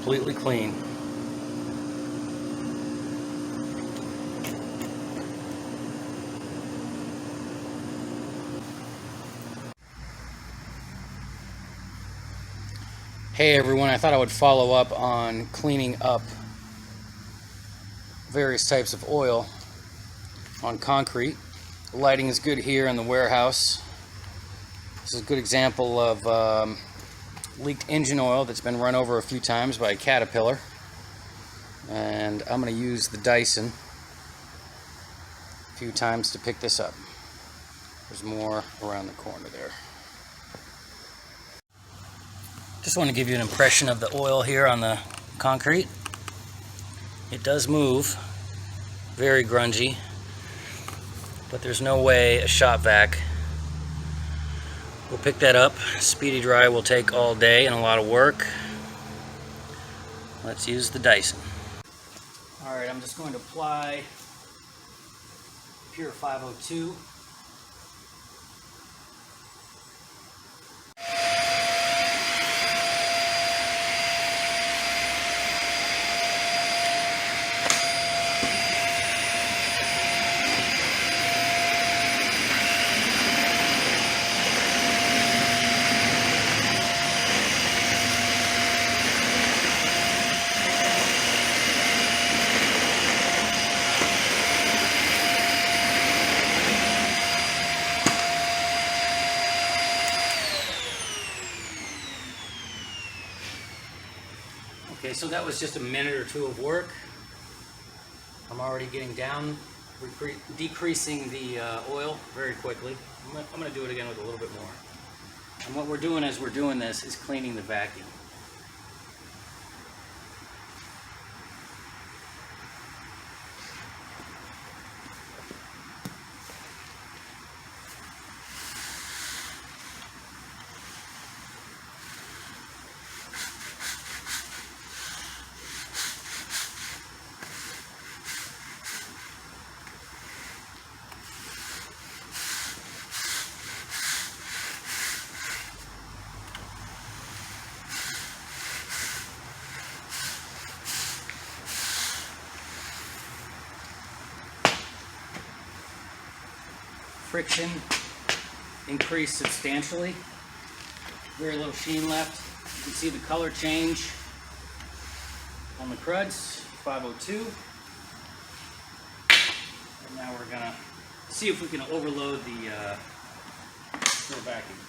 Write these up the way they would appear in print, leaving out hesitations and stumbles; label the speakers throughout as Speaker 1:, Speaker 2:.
Speaker 1: completely clean. Hey everyone, I thought I would follow up on cleaning up various types of oil on concrete. The lighting is good here in the warehouse. This is a good example of leaked engine oil that's been run over a few times by a caterpillar. And I'm going to use the Dyson a few times to pick this up. There's more around the corner there. Just want to give you an impression of the oil here on the concrete. It does move, very grungy, but there's no way a shop vac will pick that up. Speedy dry will take all day and a lot of work. Let's use the Dyson. Alright, I'm just going to apply pure 502. Okay, so that was just a minute or two of work. I'm already getting down, decreasing the oil very quickly. I'm going to do it again with a little bit more. And what we're doing as we're doing this is cleaning the vacuum. Friction increased substantially. Very little sheen left. You can see the color change on the Krudz 502. And now we're gonna see if we can overload the vacuum.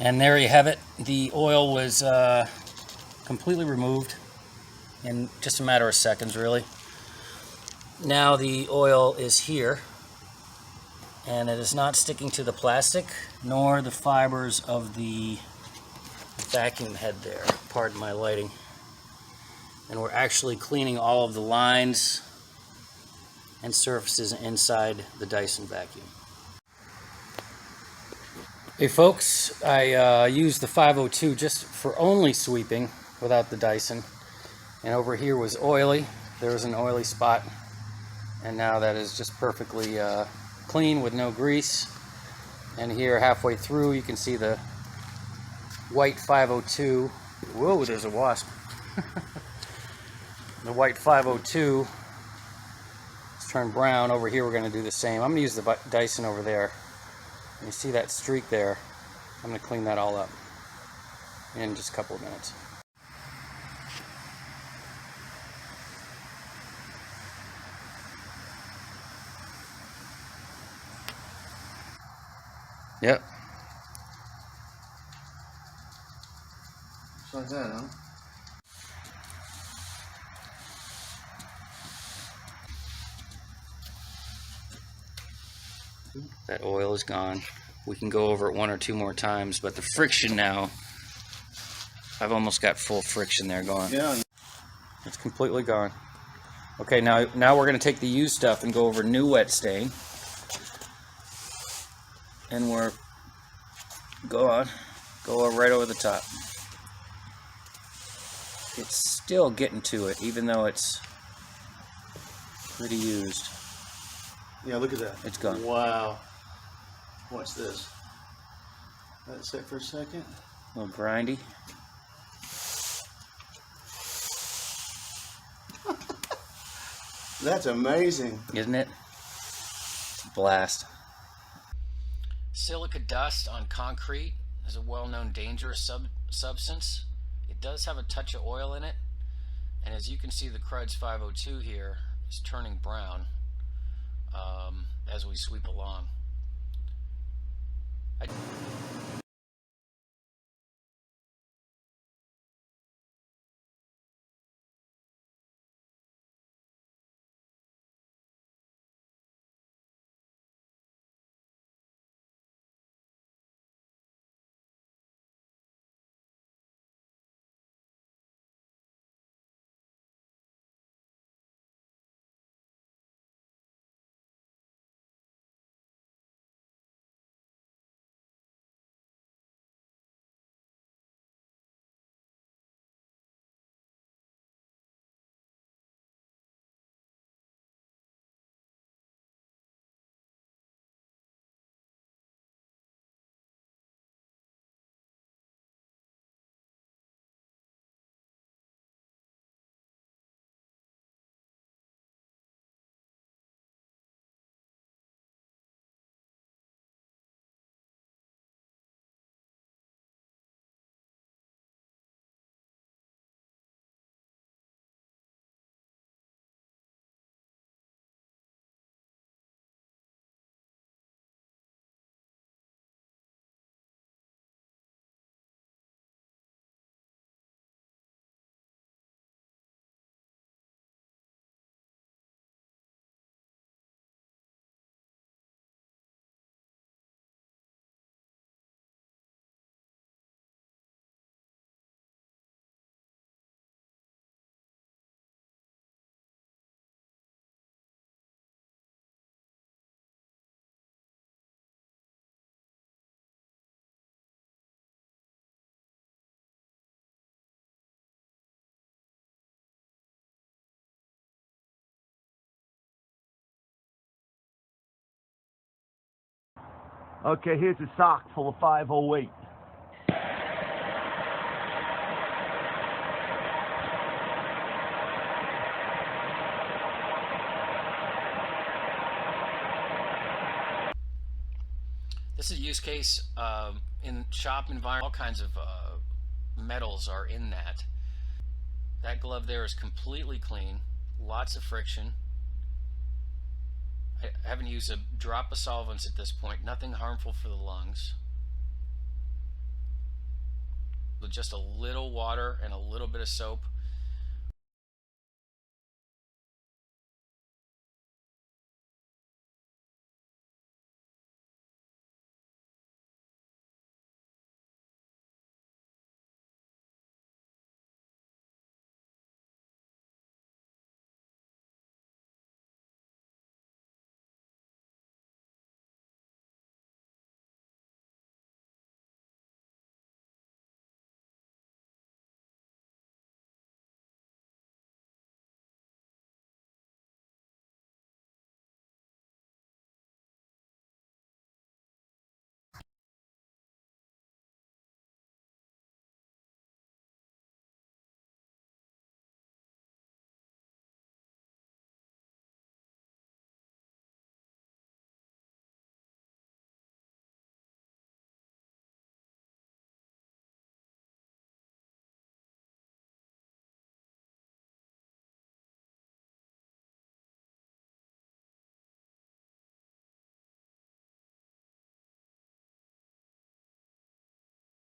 Speaker 1: And there you have it. The oil was completely removed in just a matter of seconds, really. Now the oil is here, and it is not sticking to the plastic nor the fibers of the vacuum head there. Pardon my lighting. And we're actually cleaning all of the lines and surfaces inside the Dyson vacuum. Hey folks, I used the 502 just for only sweeping without the Dyson. And over here was oily. There was an oily spot. And now that is just perfectly clean with no grease. And here halfway through you can see the white 502. Whoa, there's a wasp. The white 502 has turned brown. Over here we're going to do the same. I'm going to use the Dyson over there. You see that streak there? I'm going to clean that all up in just a couple of minutes. Yep.
Speaker 2: Just like that, huh?
Speaker 1: That oil is gone. We can go over it one or two more times, but the friction now, I've almost got full friction there going.
Speaker 2: Yeah.
Speaker 1: It's completely gone. Okay, now we're going to take the used stuff and go over new wet stain. And go right over the top. It's still getting to it, even though it's pretty used.
Speaker 2: Yeah, look at that.
Speaker 1: It's gone.
Speaker 2: Wow. Watch this. Let it sit for a second.
Speaker 1: A little grindy.
Speaker 2: That's amazing.
Speaker 1: Isn't it? It's a blast. Silica dust on concrete is a well-known dangerous substance. It does have a touch of oil in it, and as you can see, the Krudz 502 here is turning brown as we sweep along.
Speaker 2: Okay, here's a sock full of 508.
Speaker 1: This is a use case in shop environment. All kinds of metals are in that. That glove there is completely clean. Lots of friction. I haven't used a drop of solvents at this point. Nothing harmful for the lungs. With just a little water and a little bit of soap,